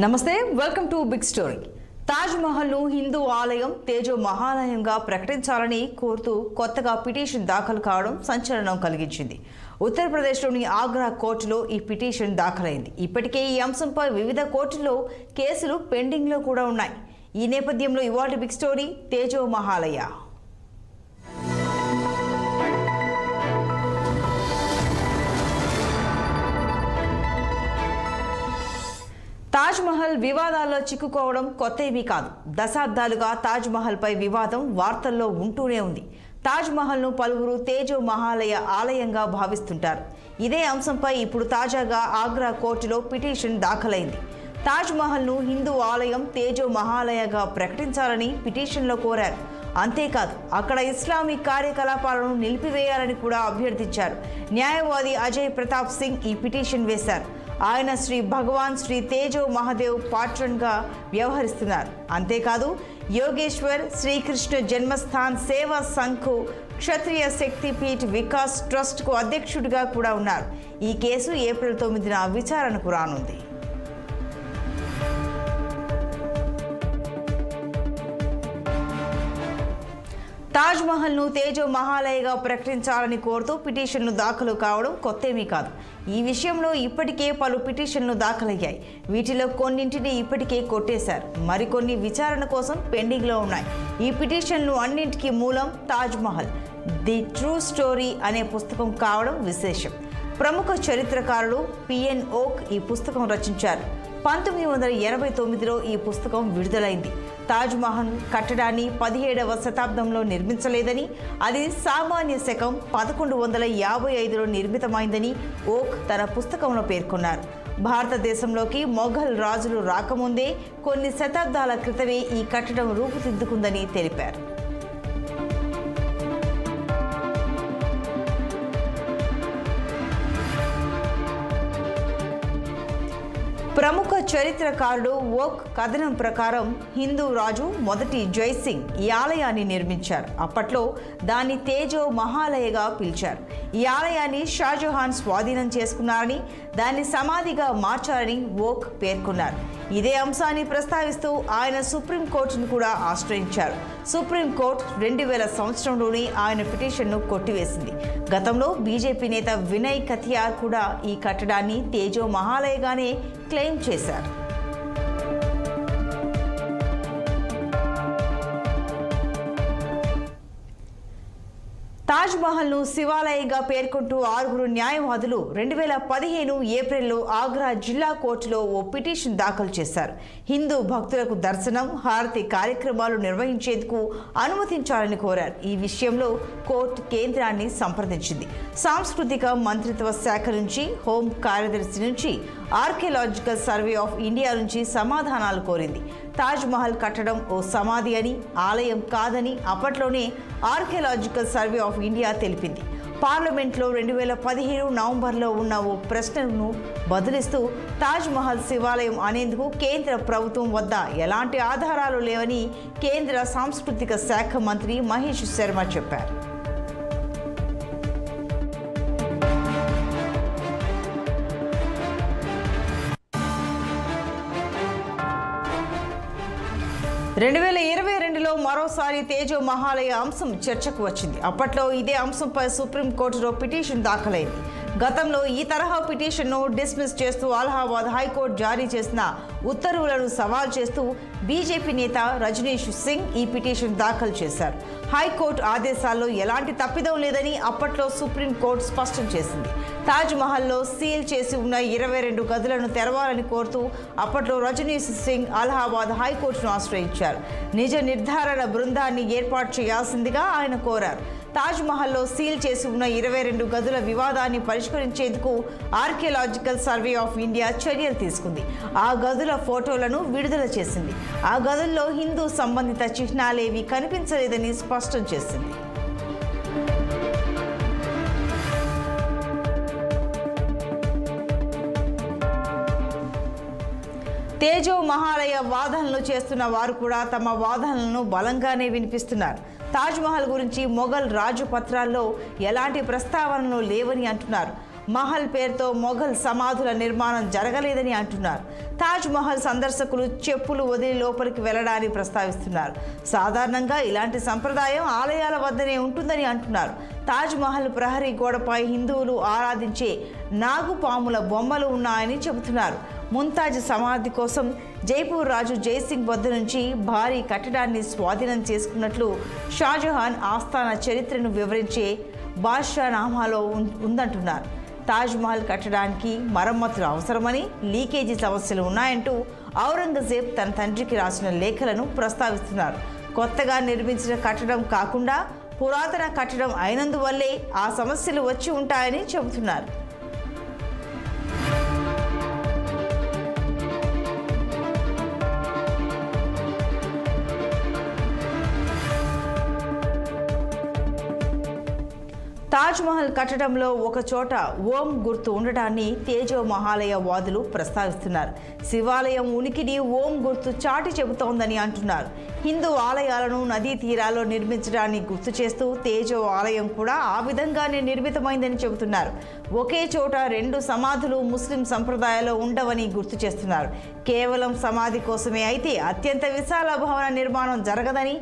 నమస్తే, welcome to big story. Taj Mahal ను హిందూ ఆలయం తేజో మహాలయంగా ప్రకటించాలని కోరుతూ కొత్తగా పిటిషన్ దాఖలు కావడం సంచలనం కలిగించింది. ఉత్తరప్రదేశ్లోని ఆగ్రా కోర్టులో ఈ పిటిషన్ దాఖలైంది. ఇప్పటికే ఈ అంశంపై వివిధ కోర్టుల్లో కేసులు పెండింగ్లో కూడా ఉన్నాయి. ఈ నేపథ్యంలో ఇవాళ బిగ్ స్టోరీ తేజో మహాలయ. తాజ్ మహల్ వివాదాల్లో చిక్కుకోవడం కొత్త ఏమీ కాదు. దశాబ్దాలుగా తాజ్ మహల్ పై వివాదం వార్తల్లో ఉంటూనే ఉంది. తాజ్ మహల్ ను పలువురు తేజో మహాలయ ఆలయంగా భావిస్తుంటారు. ఇదే అంశంపై ఇప్పుడు తాజాగా ఆగ్రా కోర్టులో పిటిషన్ దాఖలైంది. తాజ్ మహల్ ను హిందూ ఆలయం తేజో మహాలయగా ప్రకటించాలని పిటిషన్లో కోరారు. అంతేకాదు, అక్కడ ఇస్లామిక్ కార్యకలాపాలను నిలిపివేయాలని కూడా అభ్యర్థించారు. న్యాయవాది అజయ్ ప్రతాప్ సింగ్ ఈ పిటిషన్ వేశారు. ఆయన శ్రీ భగవాన్ శ్రీ తేజో మహాదేవ్ పాట్రన్గా వ్యవహరిస్తున్నారు. అంతేకాదు, యోగేశ్వర్ శ్రీకృష్ణ జన్మస్థాన్ సేవా సంఘ్ క్షత్రియ శక్తి పీఠ్ వికాస్ ట్రస్ట్కు అధ్యక్షుడిగా కూడా ఉన్నారు. ఈ కేసు ఏప్రిల్ 9న విచారణకు రానుంది. తాజ్ మహల్ ను తేజో మహాలయగా ప్రకటించాలని కోరుతూ పిటిషన్లు దాఖలు కావడం కొత్తేమీ కాదు. ఈ విషయంలో ఇప్పటికే పలు పిటిషన్లు దాఖలయ్యాయి. వీటిలో కొన్నింటిని ఇప్పటికే కొట్టేశారు. మరికొన్ని విచారణ కోసం పెండింగ్లో ఉన్నాయి. ఈ పిటిషన్లు అన్నింటికీ మూలం Taj Mahal the true story అనే పుస్తకం కావడం విశేషం. ప్రముఖ చరిత్రకారుడు పిఎన్ ఓక్ ఈ పుస్తకం రచించారు. 1989లో ఈ పుస్తకం విడుదలైంది. తాజ్ మహల్ కట్టడాన్ని 17వ శతాబ్దంలో నిర్మించలేదని, అది సామాన్య శకం 1155లో నిర్మితమైందని ఓక్ తన పుస్తకంలో పేర్కొన్నారు. భారతదేశంలోకి మొఘల్ రాజులు రాకముందే కొన్ని శతాబ్దాల క్రితమే ఈ కట్టడం రూపుదిద్దుకుందని తెలిపారు. ప్రముఖ చరిత్రకారుడు ఓక్ కథనం ప్రకారం హిందూ రాజు మొదటి జైసింగ్ ఈ ఆలయాన్ని నిర్మించారు. అప్పట్లో దాన్ని తేజో మహాలయగా పిలిచారు. ఈ ఆలయాన్ని షాజహాన్ స్వాధీనం చేసుకున్నారని, దాన్ని సమాధిగా మార్చారని ఓక్ పేర్కొన్నారు. ఇదే అంశాన్ని ప్రస్తావిస్తూ ఆయన సుప్రీంకోర్టును కూడా ఆశ్రయించారు. సుప్రీంకోర్టు 2000 సంవత్సరంలోనే ఆయన పిటిషన్ను కొట్టివేసింది. గతంలో బీజేపీ నేత వినయ్ కతియార్ కూడా ఈ కట్టడాన్ని తేజో మహాలయగానే క్లెయిమ్ చేశారు. తాజ్ మహల్ ను శివాలయంగా పేర్కొంటూ 6 న్యాయవాదులు 2015 ఏప్రిల్లో ఆగ్రా జిల్లా కోర్టులో ఓ పిటిషన్ దాఖలు చేశారు. హిందూ భక్తులకు దర్శనం, హారతి కార్యక్రమాలు నిర్వహించేందుకు అనుమతించాలని కోరారు. ఈ విషయంలో కోర్టు కేంద్రాన్ని సంప్రదించింది. సాంస్కృతిక మంత్రిత్వ శాఖ నుంచి, హోం కార్యదర్శి నుంచి, ఆర్కియలాజికల్ సర్వే ఆఫ్ ఇండియా నుంచి సమాధానాలు కోరింది. తాజ్ మహల్ కట్టడం ఓ సమాధి అని, ఆలయం కాదని అప్పట్లోనే ఆర్కియలాజికల్ సర్వే ఆఫ్ ఇండియా తెలిపింది. పార్లమెంట్లో 2015 నవంబర్లో ఉన్న ఓ ప్రశ్నను బదులిస్తూ తాజ్ మహల్ శివాలయం అనేందుకు కేంద్ర ప్రభుత్వం వద్ద ఎలాంటి ఆధారాలు లేవని కేంద్ర సాంస్కృతిక శాఖ మంత్రి మహేష్ శర్మ చెప్పారు. రెండు 2022లో మరోసారి తేజో మహాలయ అంశం చర్చకు వచ్చింది. అప్పట్లో ఇదే అంశంపై సుప్రీంకోర్టులో పిటిషన్ దాఖలైంది. గతంలో ఈ తరహా పిటిషన్ను డిస్మిస్ చేస్తూ అలహాబాద్ హైకోర్టు జారీ చేసిన ఉత్తర్వులను సవాల్ చేస్తూ బీజేపీ నేత రజనీష్ సింగ్ ఈ పిటిషన్ దాఖలు చేశారు. హైకోర్టు ఆదేశాల్లో ఎలాంటి తప్పిదం లేదని అప్పట్లో సుప్రీంకోర్టు స్పష్టం చేసింది. తాజ్ మహల్లో సీల్ చేసి ఉన్న 22 గదులను తెరవాలని కోరుతూ అప్పట్లో రజనీష్ సింగ్ అలహాబాద్ హైకోర్టును ఆశ్రయించారు. నిజ నిర్ధారణ బృందాన్ని ఏర్పాటు చేయాల్సిందిగా ఆయన కోరారు. తాజ్ మహల్లో సీల్ చేసి ఉన్న 22 గదుల వివాదాన్ని పరిష్కరించేందుకు ఆర్కియలాజికల్ సర్వే ఆఫ్ ఇండియా చర్యలు తీసుకుంది. ఆ గదుల ఫోటోలను విడుదల చేసింది. ఆ గదుల్లో హిందూ సంబంధిత చిహ్నాలేవి కనిపించలేదని స్పష్టం చేసింది. తేజో మహాలయ వాదనలు చేస్తున్న వారు కూడా తమ వాదనలను బలంగానే వినిపిస్తున్నారు. తాజ్ మహల్ గురించి మొఘల్ రాజు పత్రాల్లో ఎలాంటి ప్రస్తావనలు లేవని అంటున్నారు. మహల్ పేరుతో మొఘల్ సమాధుల నిర్మాణం జరగలేదని అంటున్నారు. తాజ్ మహల్ సందర్శకులు చెప్పులు వదిలి లోపలికి వెళ్లడాన్ని ప్రస్తావిస్తున్నారు. సాధారణంగా ఇలాంటి సంప్రదాయం ఆలయాల వద్దనే ఉంటుందని అంటున్నారు. తాజ్ మహల్ ప్రహరీ గోడపై హిందువులు ఆరాధించే నాగుపాముల బొమ్మలు ఉన్నాయని చెబుతున్నారు. ముంతాజ్ సమాధి కోసం జైపూర్ రాజు జైసింగ్ వద్ద నుంచి భారీ కట్టడాన్ని స్వాధీనం చేసుకున్నట్లు షాజహాన్ ఆస్థాన చరిత్రను వివరించే బాద్షానామాలో ఉందంటున్నారు. తాజ్ మహల్ కట్టడానికి మరమ్మతులు అవసరమని, లీకేజీ సమస్యలు ఉన్నాయంటూ ఔరంగజేబ్ తన తండ్రికి రాసిన లేఖలను ప్రస్తావిస్తున్నారు. కొత్తగా నిర్మించిన కట్టడం కాకుండా పురాతన కట్టడం అయినందువల్లే ఆ సమస్యలు వచ్చి ఉంటాయని చెబుతున్నారు. తాజ్ మహల్ కట్టడంలో ఒక చోట ఓం గుర్తు ఉండటాన్ని తేజో మహాలయ వాదులు ప్రస్తావిస్తున్నారు. శివాలయం ఉనికిని ఓం గుర్తు చాటి చెబుతోందని అంటున్నారు. హిందూ ఆలయాలను నదీ తీరాల్లో నిర్మించడాన్ని గుర్తు చేస్తూ తేజో ఆలయం కూడా ఆ విధంగానే నిర్మితమైందని చెబుతున్నారు. ఒకే చోట 2 సమాధులు ముస్లిం సంప్రదాయాల్లో ఉండవని గుర్తు చేస్తున్నారు. కేవలం సమాధి కోసమే అయితే అత్యంత విశాల భవన నిర్మాణం జరగదని,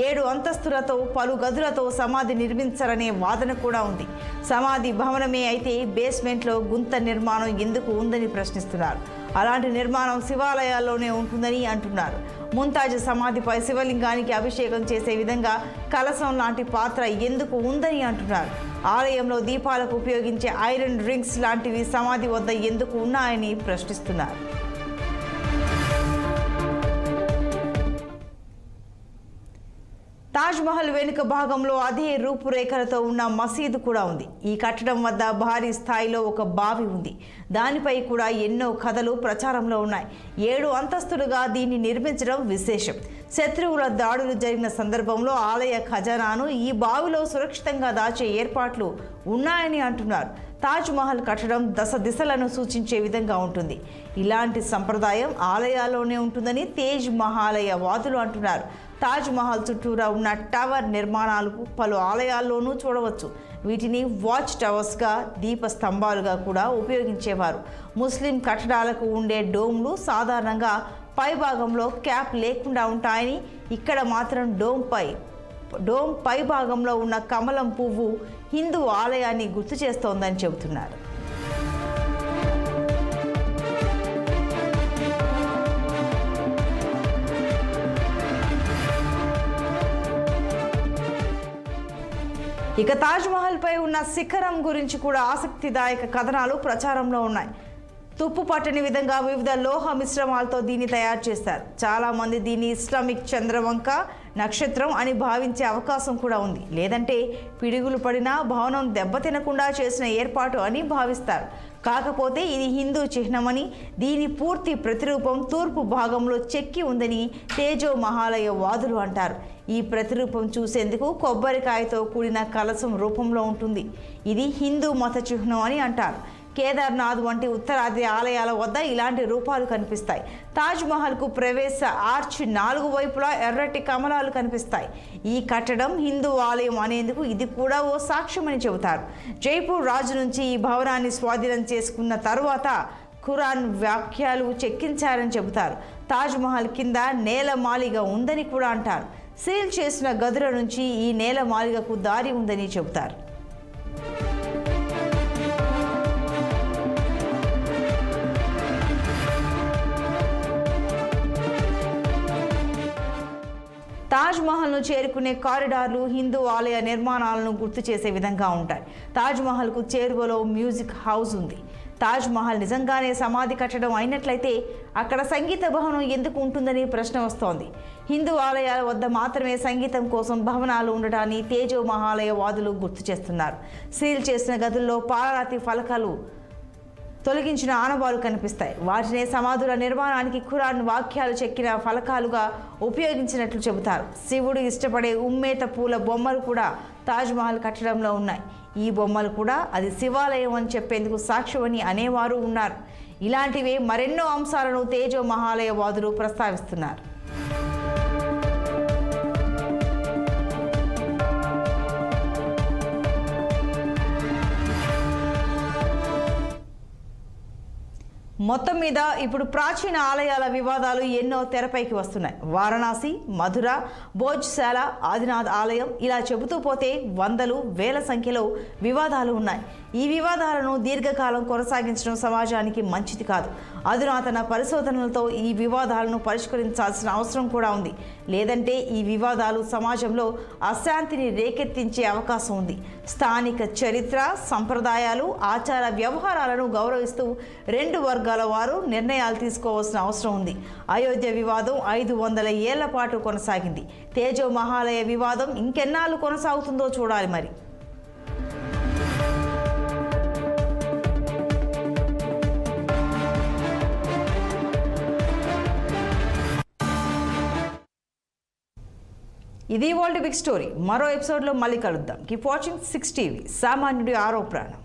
7 అంతస్తులతో పలు గదులతో సమాధి నిర్మించరనే వాదన కూడా ఉంది. సమాధి భవనమే అయితే బేస్మెంట్లో గుంత నిర్మాణం ఎందుకు ఉందని ప్రశ్నిస్తున్నారు. అలాంటి నిర్మాణం శివాలయాల్లోనే ఉంటుందని అంటున్నారు. ముంతాజ్ సమాధిపై శివలింగానికి అభిషేకం చేసే విధంగా కలశం లాంటి పాత్ర ఎందుకు ఉందని అంటున్నారు. ఆలయంలో దీపాలకు ఉపయోగించే ఐరన్ రింగ్స్ లాంటివి సమాధి వద్ద ఎందుకు ఉన్నాయని ప్రశ్నిస్తున్నారు. తాజ్ మహల్ వెనుక భాగంలో అదే రూపురేఖలతో ఉన్న మసీదు కూడా ఉంది. ఈ కట్టడం వద్ద భారీ స్థాయిలో ఒక బావి ఉంది. దానిపై కూడా ఎన్నో కథలు ప్రచారంలో ఉన్నాయి. 7 అంతస్తులుగా దీన్ని నిర్మించడం విశేషం. శత్రువుల దాడులు జరిగిన సందర్భంలో ఆలయ ఖజానాను ఈ బావిలో సురక్షితంగా దాచే ఏర్పాట్లు ఉన్నాయని అంటున్నారు. తాజ్ మహల్ కట్టడం దిశలను సూచించే విధంగా ఉంటుంది. ఇలాంటి సంప్రదాయం ఆలయాల్లోనే ఉంటుందని తేజ్ మహాలయ వాదులు అంటున్నారు. తాజ్ మహల్ చుట్టూరా ఉన్న టవర్ నిర్మాణాలు పలు ఆలయాల్లోనూ చూడవచ్చు. వీటిని వాచ్ టవర్స్గా, దీప స్తంభాలుగా కూడా ఉపయోగించేవారు. ముస్లిం కట్టడాలకు ఉండే డోమ్లు సాధారణంగా పైభాగంలో క్యాప్ లేకుండా ఉంటాయని, ఇక్కడ మాత్రం డోమ్ పై భాగంలో ఉన్న కమలం పువ్వు హిందూ ఆలయాన్ని గుర్తు చేస్తోందని చెబుతున్నారు. ఇక తాజ్ మహల్ పై ఉన్న శిఖరం గురించి కూడా ఆసక్తిదాయక కథనాలు ప్రచారంలో ఉన్నాయి. తుప్పు పట్టని విధంగా వివిధ లోహ మిశ్రమాలతో దీన్ని తయారు చేస్తారు. చాలామంది దీన్ని ఇస్లామిక్ చంద్రవంక నక్షత్రం అని భావించే అవకాశం కూడా ఉంది. లేదంటే పిడుగులు పడినా భవనం దెబ్బతినకుండా చేసిన ఏర్పాటు అని భావిస్తారు. కాకపోతే ఇది హిందూ చిహ్నమని, దీని పూర్తి ప్రతిరూపం తూర్పు భాగంలో చెక్కి ఉందని తేజో మహాలయ వాదులు అంటారు. ఈ ప్రతిరూపం చూసేందుకు కొబ్బరికాయతో కూడిన కలశం రూపంలో ఉంటుంది. ఇది హిందూ మత చిహ్నం అని అంటారు. కేదార్నాథ్ వంటి ఉత్తరాది ఆలయాల వద్ద ఇలాంటి రూపాలు కనిపిస్తాయి. తాజ్ మహల్కు ప్రవేశ ఆర్చ్ 4 వైపులా ఎర్రటి కమలాలు కనిపిస్తాయి. ఈ కట్టడం హిందూ ఆలయం అనేందుకు ఇది కూడా ఓ సాక్ష్యమని చెబుతారు. జైపూర్ రాజు నుంచి ఈ భవనాన్ని స్వాధీనం చేసుకున్న తరువాత ఖురాన్ వాక్యాలు చెక్కించారని చెబుతారు. తాజ్ మహల్ కింద నేలమాళిగ ఉందని కూడా అంటారు. సీల్ చేసిన గదుల నుంచి ఈ నేలమాళిగకు దారి ఉందని చెబుతారు. తాజ్ మహల్ను చేరుకునే కారిడార్లు హిందూ ఆలయ నిర్మాణాలను గుర్తు చేసే విధంగా ఉంటాయి. తాజ్ మహల్కు చేరువలో మ్యూజిక్ హౌస్ ఉంది. తాజ్ మహల్ నిజంగానే సమాధి కట్టడం అయినట్లయితే అక్కడ సంగీత భవనం ఎందుకు ఉంటుందని ప్రశ్న వస్తోంది. హిందూ ఆలయాల వద్ద మాత్రమే సంగీతం కోసం భవనాలు ఉండటాన్ని తేజో మహాలయ వాదులు గుర్తు చేస్తున్నారు. సీల్ చేసిన గదుల్లో పాలరాతి ఫలకాలు తొలగించిన ఆనవాలు కనిపిస్తాయి. వాటినే సమాధుల నిర్మాణానికి ఖురాన్ వాక్యాలు చెక్కిన ఫలకాలుగా ఉపయోగించినట్లు చెబుతారు. శివుడు ఇష్టపడే ఉమ్మేత పూల బొమ్మలు కూడా తాజ్ మహల్ కట్టడంలో ఉన్నాయి. ఈ బొమ్మలు కూడా అది శివాలయం అని చెప్పేందుకు సాక్ష్యమని అనేవారు ఉన్నారు. ఇలాంటివే మరెన్నో అంశాలను తేజో మహాలయ వాదులు ప్రస్తావిస్తున్నారు. మొత్తం మీద ఇప్పుడు ప్రాచీన ఆలయాల వివాదాలు ఎన్నో తెరపైకి వస్తున్నాయి. వారణాసి, మధుర, భోజ్శాల, ఆదినాథ్ ఆలయం ఇలా చెబుతూ పోతే వందలు వేల సంఖ్యలో వివాదాలు ఉన్నాయి. ఈ వివాదాలను దీర్ఘకాలం కొనసాగించడం సమాజానికి మంచిది కాదు. అధునాతన పరిశోధనలతో ఈ వివాదాలను పరిష్కరించాల్సిన అవసరం కూడా ఉంది. లేదంటే ఈ వివాదాలు సమాజంలో అశాంతిని రేకెత్తించే అవకాశం ఉంది. స్థానిక చరిత్ర, సంప్రదాయాలు, ఆచార వ్యవహారాలను గౌరవిస్తూ రెండు వర్గాల వారు నిర్ణయాలు తీసుకోవాల్సిన అవసరం ఉంది. అయోధ్య వివాదం 500 ఏళ్ల పాటు కొనసాగింది. తేజో మహాలయ వివాదం ఇంకెన్నాళ్ళు కొనసాగుతుందో చూడాలి మరి. ఇది వరల్డ్ బిగ్ స్టోరీ. మరో ఎపిసోడ్లో మళ్ళీ కలుద్దాం. Keep watching 6 TV. సామాన్యుడి ఆరో ప్రాణం.